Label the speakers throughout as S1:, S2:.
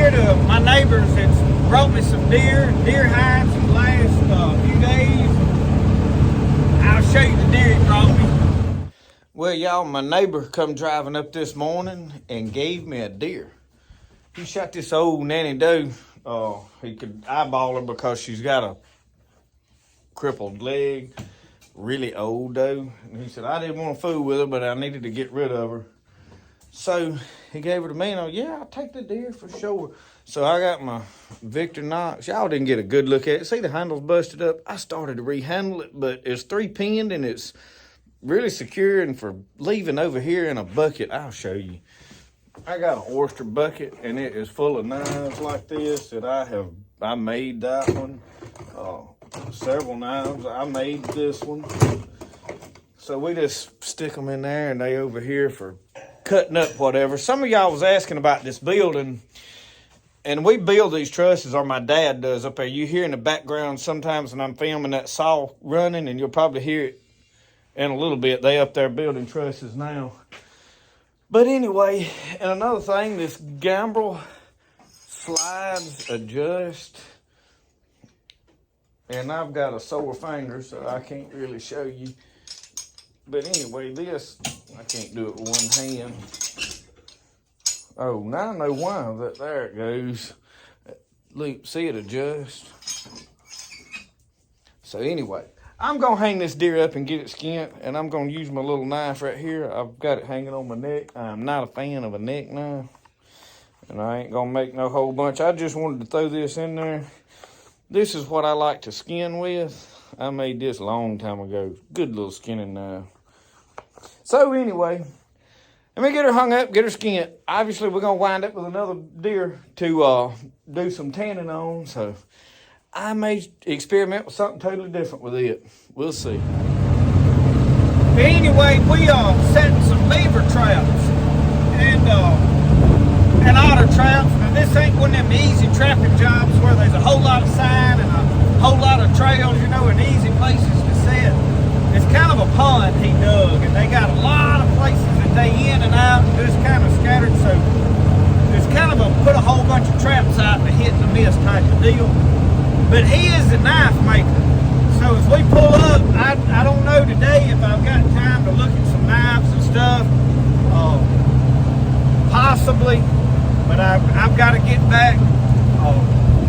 S1: here to my neighbors that's brought me some deer hides in the last few days. I'll show you the deer he brought me. Well, y'all, my neighbor come driving up this morning and gave me a deer. He shot this old nanny doe. He could eyeball her because she's got a crippled leg, really old doe. And he said, I didn't want to fool with her, but I needed to get rid of her. So he gave her to me, and yeah, I'll take the deer for sure. So I got my Victor Knox. Y'all didn't get a good look at it. See, the handle's busted up. I started to rehandle it, but it's 3-pinned, and it's really secure. And for leaving over here in a bucket, I'll show you. I got an oyster bucket, and it is full of knives like this that I made that one. Several knives. I made this one. So we just stick them in there, and they over here for cutting up whatever. Some of y'all was asking about this building, and we build these trusses, or my dad does up there. You hear in the background sometimes when I'm filming that saw running, and you'll probably hear it in a little bit. They up there building trusses now. But anyway, and another thing, this gambrel slides adjust, and I've got a sore finger, so I can't really show you. But anyway, this, I can't do it with one hand. Oh, now I know why. There it goes. Loop, see it adjust. So anyway, I'm going to hang this deer up and get it skinned, and I'm going to use my little knife right here. I've got it hanging on my neck. I'm not a fan of a neck knife, and I ain't going to make no whole bunch. I just wanted to throw this in there. This is what I like to skin with. I made this a long time ago. Good little skinning knife. So anyway, let me get her hung up, get her skinned. Obviously, we're going to wind up with another deer to do some tanning on. So I may experiment with something totally different with it. We'll see. But anyway, we are setting some beaver traps and otter traps. Now, this ain't one of them easy trapping jobs where there's a whole lot of sign and a whole lot of trails, you know, and easy places to set. It's kind of a pond he dug, and they got a lot of places that they in and out and just kind of scattered. So it's kind of put a whole bunch of traps out and a hit and a miss type of deal. But he is a knife maker. So as we pull up, I don't know today if I've got time to look at some knives and stuff. Possibly, but I've got to get back.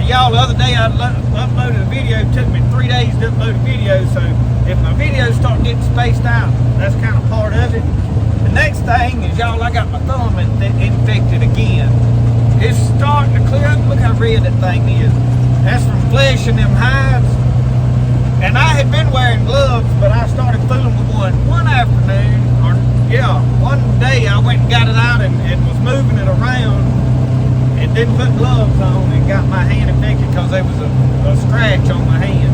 S1: Y'all, the other day I uploaded a video. It took me 3 days to upload a video, so if my videos start getting spaced out, that's kind of part of it. The next thing is, y'all, I got my thumb infected again. It's starting to clear up. Look how red that thing is. That's from flesh and them hides. And I had been wearing gloves, but I started fooling with one afternoon, one day I went and got it out and was moving it around and didn't put gloves on and got my hand infected because there was a scratch on my hand.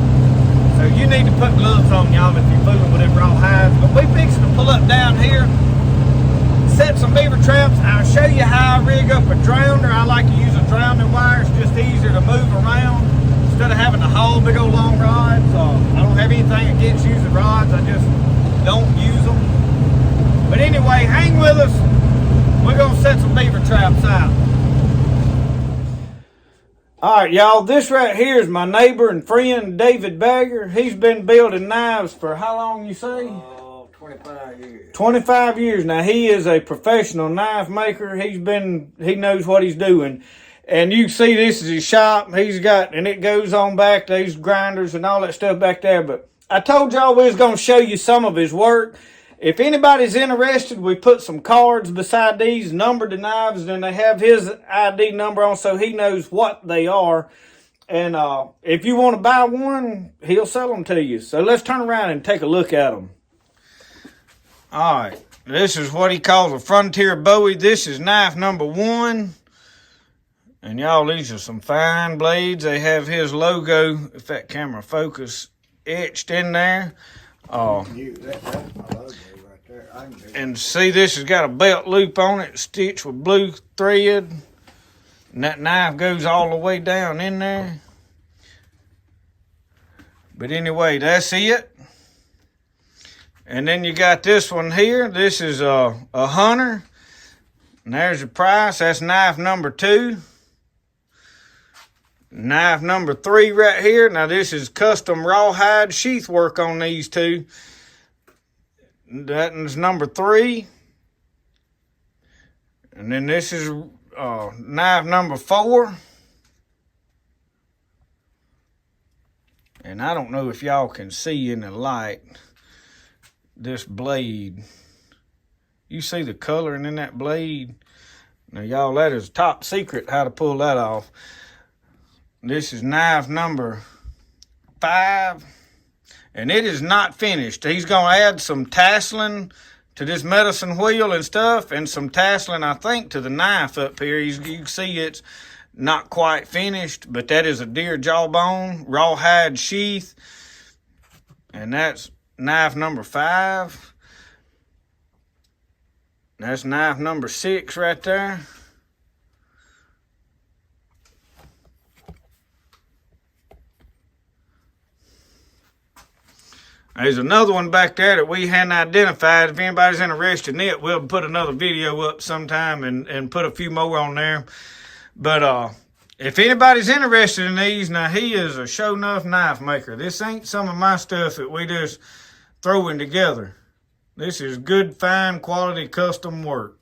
S1: So you need to put gloves on, y'all, if you're fooling with them raw hides. But we fixing to pull up down here, set some beaver traps. I'll show you how I rig up a drowner. I like to use a drowning wire. It's just easier to move around instead of having to haul big old long rods. I don't have anything against using rods. I just don't use them. But anyway, hang with us. We're going to set some beaver traps out. All right, y'all, this right here is my neighbor and friend, David Bagger. He's been building knives for how long, you say?
S2: 25 years.
S1: 25 years. Now, he is a professional knife maker. He knows what he's doing. And you can see this is his shop. He's got, and it goes on back to these grinders and all that stuff back there. But I told y'all we was going to show you some of his work. If anybody's interested, we put some cards beside these, numbered the knives, and they have his ID number on so he knows what they are. And if you want to buy one, he'll sell them to you. So let's turn around and take a look at them. All right, this is what he calls a Frontier Bowie. This is knife number 1. And y'all, these are some fine blades. They have his logo, if that camera focus, etched in there.
S2: That's my logo right there.
S1: And see, this has got a belt loop on it, stitched with blue thread. And that knife goes all the way down in there. But anyway, that's it. And then you got this one here. This is a Hunter. And there's the price. That's knife number 2. Knife number 3 right here. Now this is custom rawhide sheath work on these two. That is number 3. And then this is knife number 4. And I don't know if y'all can see in the light this blade. You see the coloring in that blade? Now y'all, that is top secret how to pull that off. This is knife number 5. And it is not finished. He's going to add some tasseling to this medicine wheel and stuff, and some tasseling, I think, to the knife up here. You can see it's not quite finished, but that is a deer jawbone, rawhide sheath, and that's knife number 5. That's knife number 6 right there. There's another one back there that we hadn't identified. If anybody's interested in it, we'll put another video up sometime and put a few more on there. But if anybody's interested in these, now he is a show enough knife maker. This ain't some of my stuff that we just throwing together. This is good, fine, quality, custom work.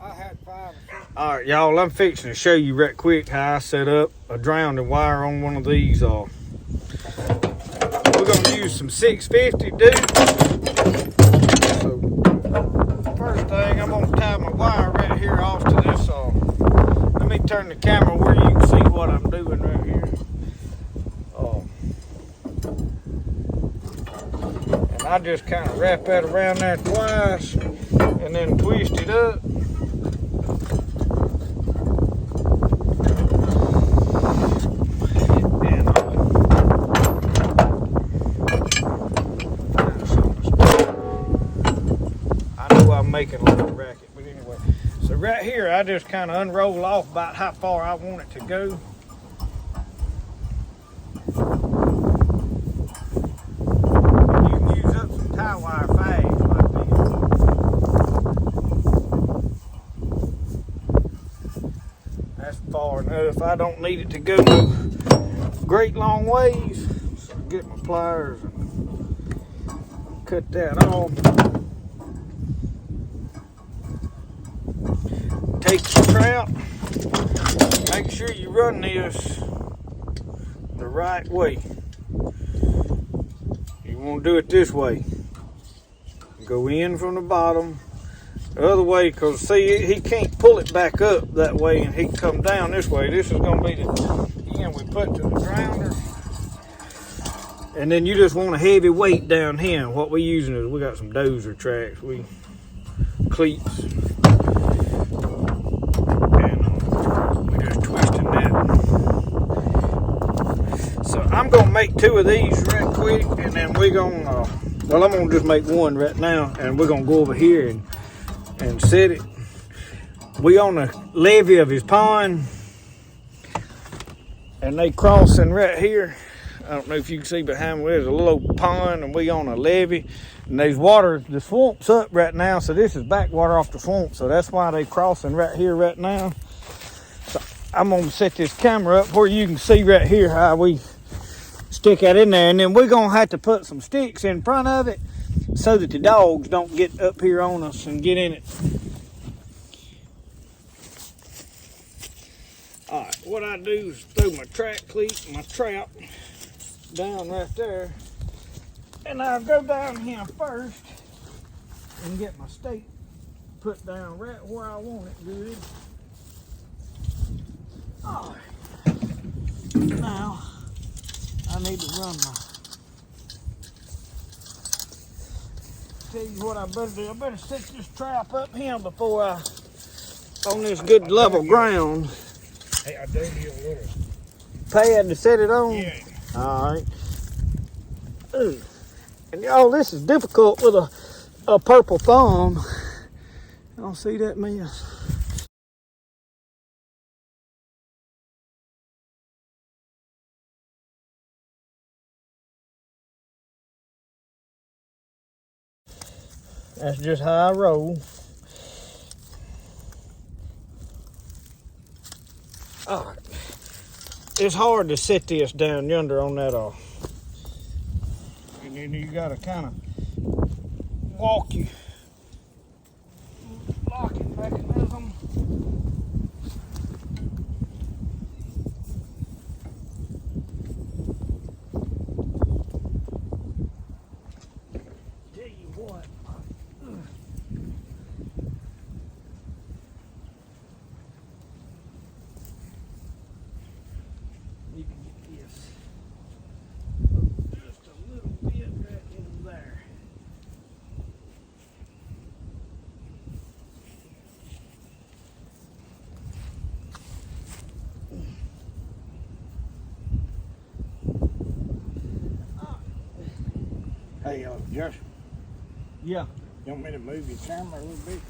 S2: I had 5 or 6.
S1: All right, y'all, I'm fixing to show you right quick how I set up a grounding wire on one of these. We're going to use some 650 dude. So, first thing, I'm going to tie my wire right here off to this saw. Let me turn the camera where you can see what I'm doing right here. And I just kind of wrap that around there twice and then twist it up. Making a little racket, but anyway, so right here I just kind of unroll off about how far I want it to go. You can use up some tie wire fast like this. That's far enough. I don't need it to go no great long ways. So get my pliers and cut that off. Take your trap, make sure you run this the right way. You want to do it this way. Go in from the bottom, the other way, because see, he can't pull it back up that way and he can come down this way. This is going to be the end we put to the grounder. And then you just want a heavy weight down here. What we're using is we got some dozer tracks, cleats. I'm going to make 2 of these right quick, and then we're going to, well, I'm going to just make 1 right now, and we're going to go over here and set it. We on the levee of his pond, and they crossing right here. I don't know if you can see behind me, there's a little pond, and we on a levee, and there's water, the swamp's up right now, so this is backwater off the swamp, so that's why they crossing right here right now. So I'm going to set this camera up where you can see right here how we stick that in there, and then we're gonna have to put some sticks in front of it so that the dogs don't get up here on us and get in it. All right, what I do is throw my track cleat, my trap down right there, and I'll go down here first and get my stake put down right where I want it good. All right, now I need to run my, tell you what I better do. I better set this trap up here before I, on this good level ground.
S2: Hey, I do need a little
S1: Pad to set it on?
S2: Yeah.
S1: All right. Ooh. And y'all, this is difficult with a purple thumb. Y'all see that mess? That's just how I roll. All right. It's hard to set this down yonder on that off. And then you gotta kind of walk your locking mechanism. Tell you what. You can get this just a little bit right in there.
S2: Hey, Josh,
S1: Yeah.
S2: you want me to move your camera a little bit?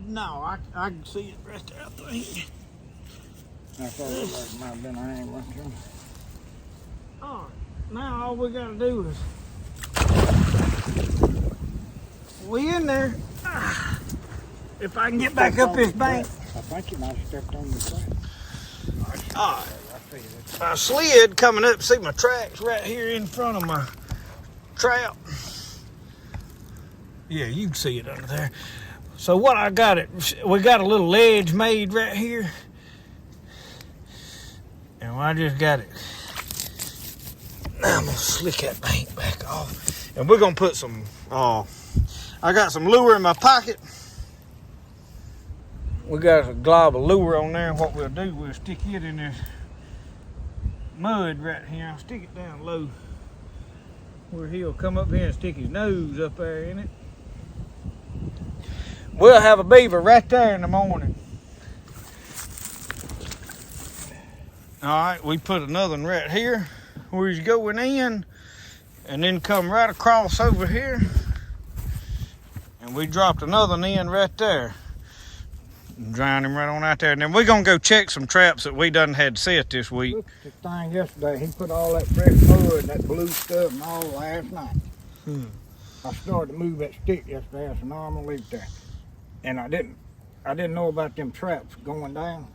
S1: No, I can see it right there, I think.
S2: I thought it might have been an angle.
S1: All right, now all we gotta do is we in there. If I can get back up this bank.
S2: I think you might have stepped on the track.
S1: All right. I slid coming up. See my tracks right here in front of my trap. Yeah, you can see it under there. So what I got it, we got a little ledge made right here. And I just got it. Now I'm gonna slick that bank back off. And we're gonna put some, I got some lure in my pocket. We got a glob of lure on there. And what we'll do, we'll stick it in this mud right here. I'll stick it down low where he'll come up here and stick his nose up there in it. We'll have a beaver right there in the morning. All right, we put another one right here where he's going in, and then come right across over here, and we dropped another one in right there. Drown him right on out there. And then we're going to go check some traps that we done had set this week.
S2: Look at the thing yesterday. He put all that fresh mud, that blue stuff and all last night. I started to move that stick yesterday. I said, no, I'm going to leave it there. And I didn't know about them traps going down.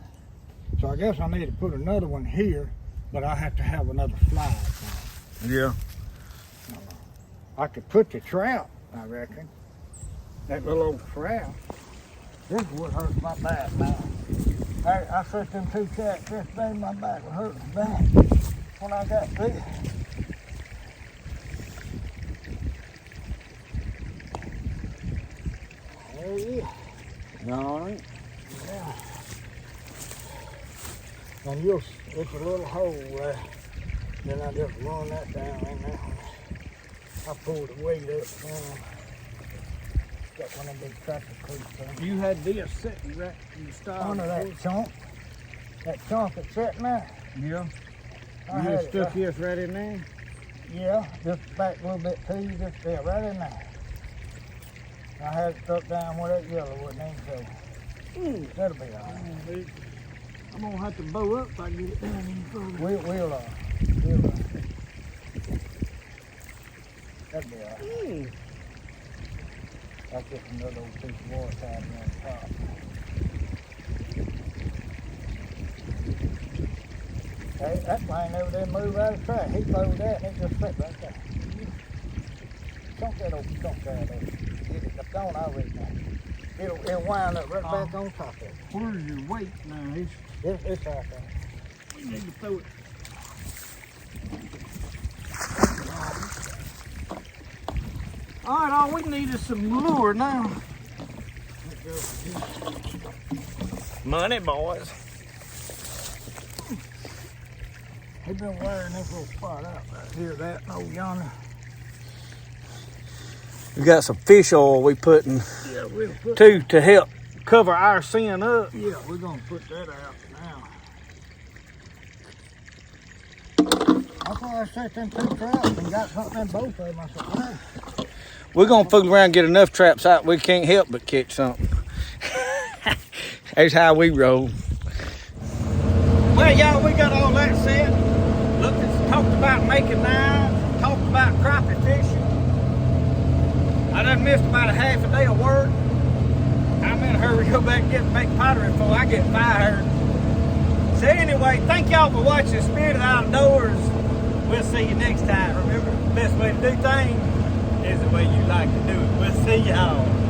S2: So I guess I need to put another one here, but I have to have another slide.
S1: Yeah.
S2: I could put the trap, I reckon. That little old trap. This is what hurts my back now. I set them two traps yesterday, my back was hurting bad when I got this. Oh yeah. All right. Yeah. And it's a little hole there. Then I just run that down in there. I pulled the weight up. Got one of them big tractor cleats.
S1: You had this sitting right in the style.
S2: Under that chunk. That chunk that's sitting there.
S1: Yeah.
S2: I
S1: You
S2: had
S1: just
S2: it
S1: stuck
S2: right-
S1: this right in there?
S2: Yeah, just back a little bit to you, just there, right in there. I had it stuck down where that yellow wasn't in, so that'll be all right.
S1: I'm gonna have to bow up if I get it down any further.
S2: We'll that'll be all right. That's just another old piece of water tied on the top. Hey, that plane over there moved out of the track. He throwed that and it just fit right there. Chunk that old chunk right there. Get it up on, I reckon. It'll wind up right back on top of it.
S1: Where's your weight now?
S2: It's out there.
S1: We need to throw it. All right, all we need is some lure now. Money, boys.
S2: He's been wearing this little spot out right here, that and over yonder.
S1: We got some fish oil we putting
S2: Yeah, we'll put
S1: to help cover our sin up.
S2: Yeah, we're gonna put that out now. I thought I set them two traps and got something in both of them. I said, well,
S1: We're gonna fool around and get enough traps out we can't help but catch something. That's how we roll. Well, y'all, we got all that set. Looked, talked about making knives, talked about crappie fishing. I done missed about a half a day of work. I'm in a hurry to go back and get make pottery before I get fired. So anyway, thank y'all for watching Spirit of the Outdoors. We'll see you next time. Remember, the best way to do things is the way you like to do it. We'll see y'all.